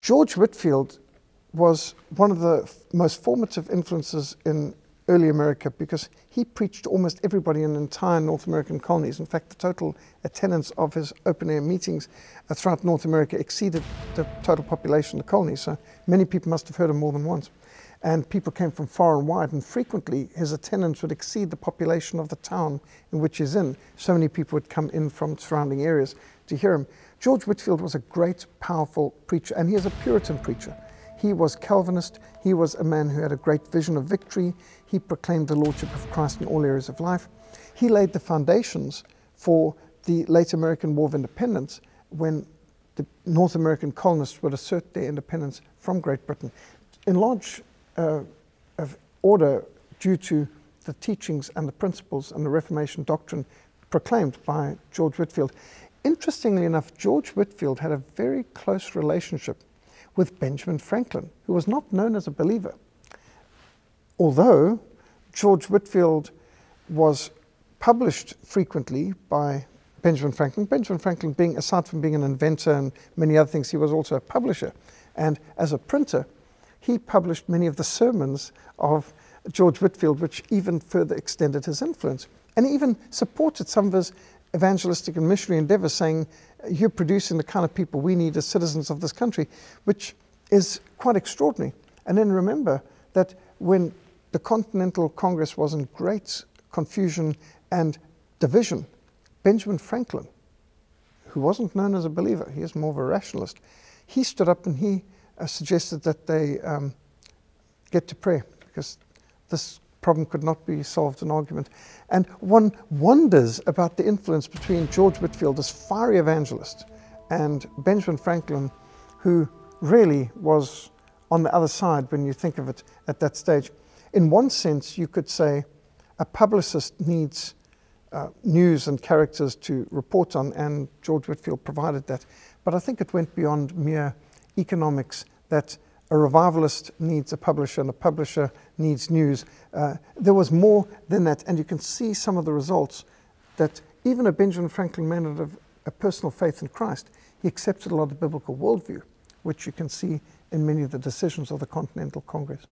George Whitefield was one of the most formative influences in early America because he preached to almost everybody in the entire North American colonies. In fact, the total attendance of his open-air meetings throughout North America exceeded the total population of the colonies. So many people must have heard him more than once. And people came from far and wide, and frequently his attendance would exceed the population of the town in which he's in. So many people would come in from surrounding areas to hear him. George Whitefield was a great, powerful preacher, and he is a Puritan preacher. He was Calvinist. He was a man who had a great vision of victory. He proclaimed the Lordship of Christ in all areas of life. He laid the foundations for the late American War of Independence when the North American colonists would assert their independence from Great Britain. In large order due to the teachings and the principles and the Reformation doctrine proclaimed by George Whitefield. Interestingly enough, George Whitefield had a very close relationship with Benjamin Franklin, who was not known as a believer. Although George Whitefield was published frequently by Benjamin Franklin being, aside from being an inventor and many other things, he was also a publisher. And as a printer, he published many of the sermons of George Whitefield, which even further extended his influence. And he even supported some of his evangelistic and missionary endeavors, saying, you're producing the kind of people we need as citizens of this country, which is quite extraordinary. And then remember that when the Continental Congress was in great confusion and division, Benjamin Franklin, who wasn't known as a believer, he is more of a rationalist, he stood up and he suggested that they get to prayer, because this problem could not be solved in argument. And one wonders about the influence between George Whitefield, this fiery evangelist, and Benjamin Franklin, who really was on the other side when you think of it at that stage. In one sense, you could say a publicist needs news and characters to report on, and George Whitefield provided that. But I think it went beyond mere economics, that a revivalist needs a publisher and a publisher needs news. There was more than that, and you can see some of the results that even a Benjamin Franklin man of a personal faith in Christ, he accepted a lot of the biblical worldview, which you can see in many of the decisions of the Continental Congress.